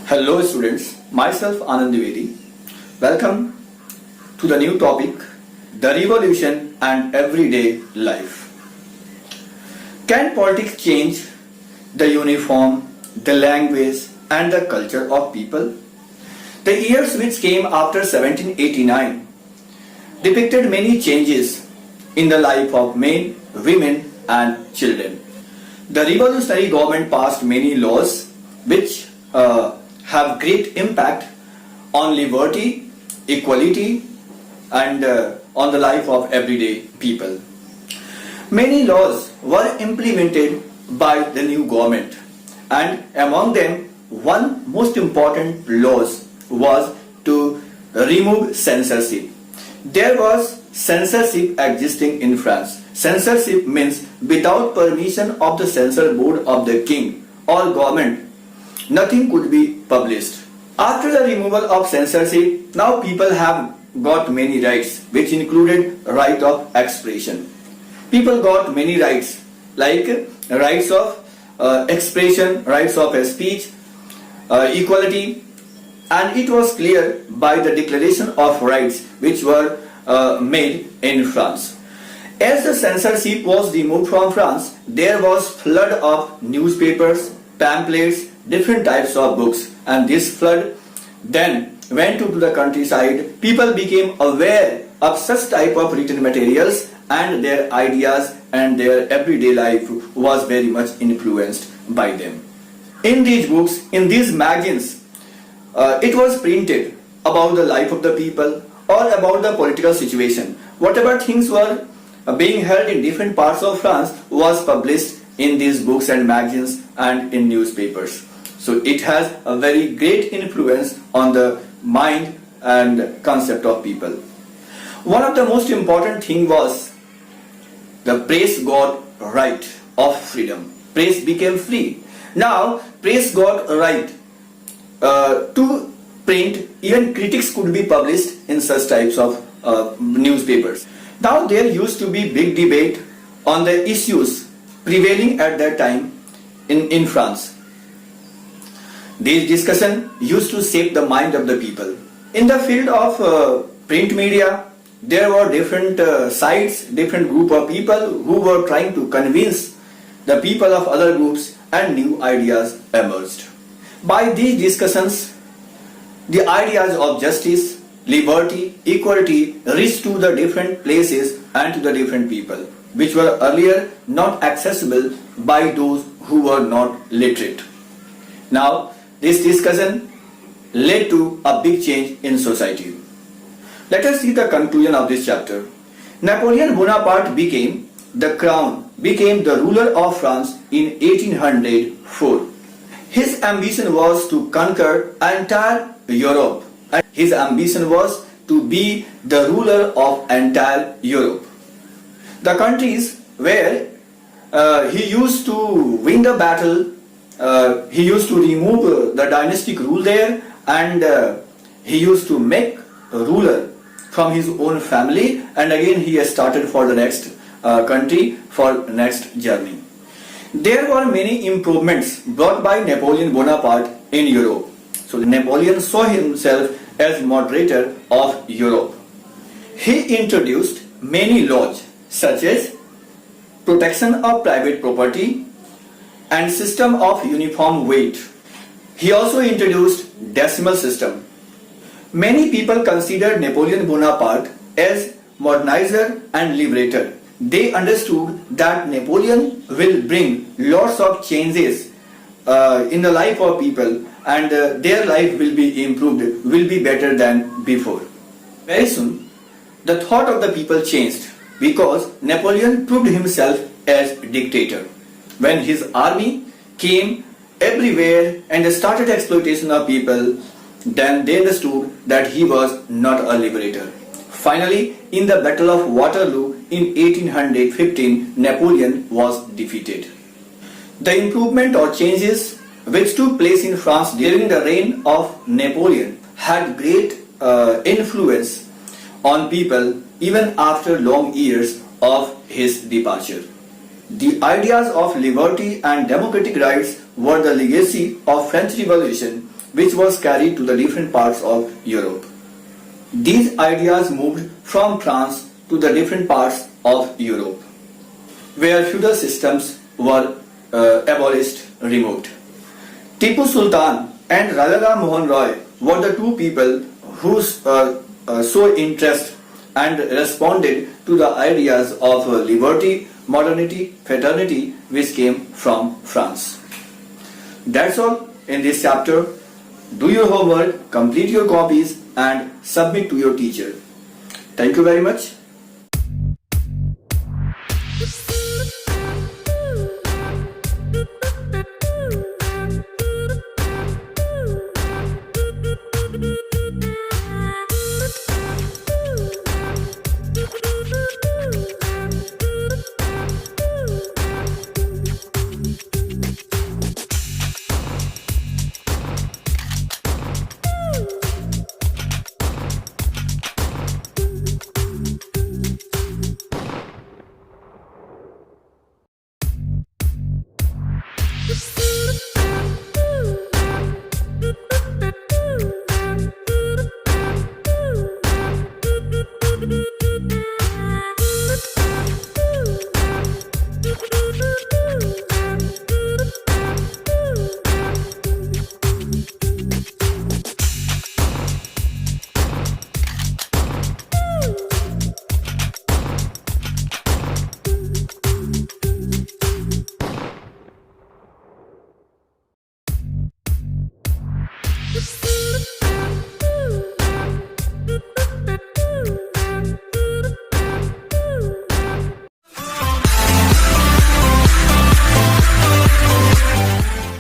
Hello students, myself Anand Dwivedi. Welcome to the new topic, the revolution and everyday life. Can politics change the uniform, the language and the culture of people? The years which came after 1789 depicted many changes in the life of men, women and children. The revolutionary government passed many laws which have great impact on liberty, equality and on the life of everyday people. Many laws were implemented by the new government, and among them one most important law was to remove censorship. There was censorship existing in France. Censorship means without permission of the censor board of the king or government, nothing could be published. After the removal of censorship, now people have got many rights, which included right of expression. People got many rights, like rights of expression, rights of speech, equality, and it was clear by the Declaration of Rights which were made in France. As the censorship was removed from France, there was flood of newspapers, pamphlets, different types of books, and this flood then went to the countryside. People became aware of such type of written materials, and their ideas and their everyday life was very much influenced by them. In these books, in these magazines, it was printed about the life of the people or about the political situation. Whatever things were being held in different parts of France was published in these books and magazines and in newspapers. So it has a very great influence on the mind and concept of people. One of the most important thing was the press got right of freedom. Press became free. Now press got right to print. Even critics could be published in such types of newspapers. Now there used to be big debate on the issues prevailing at that time in France. These discussions used to shape the mind of the people. In the field of print media, there were different sides, different group of people who were trying to convince the people of other groups, and new ideas emerged. By these discussions, the ideas of justice, liberty, equality reached to the different places and to the different people, which were earlier not accessible by those who were not literate. Now, this discussion led to a big change in society. Let us see the conclusion of this chapter. Napoleon Bonaparte became the crown, became the ruler of France in 1804. His ambition was to conquer entire Europe, and his ambition was to be the ruler of entire Europe. The countries where he used to win the battle, he used to remove the dynastic rule there, and he used to make a ruler from his own family, and again he started for the next country, for next journey. There were many improvements brought by Napoleon Bonaparte in Europe. So Napoleon saw himself as moderator of Europe. He introduced many laws such as protection of private property and system of uniform weight. He also introduced decimal system. Many people considered Napoleon Bonaparte as modernizer and liberator. They understood that Napoleon will bring lots of changes in the life of people, and their life will be improved, will be better than before. Very soon, the thought of the people changed because Napoleon proved himself as dictator. When his army came everywhere and started exploitation of people, then they understood that he was not a liberator. Finally, in the Battle of Waterloo in 1815, Napoleon was defeated. The improvement or changes which took place in France during the reign of Napoleon had great influence on people even after long years of his departure. The ideas of liberty and democratic rights were the legacy of French Revolution, which was carried to the different parts of Europe. These ideas moved from France to the different parts of Europe, where feudal systems were abolished, removed. Tipu Sultan and Raja Ram Mohan Roy were the two people who showed interest and responded to the ideas of liberty, modernity, fraternity which came from France. That's all in this chapter. Do your homework, complete your copies and submit to your teacher. Thank you very much.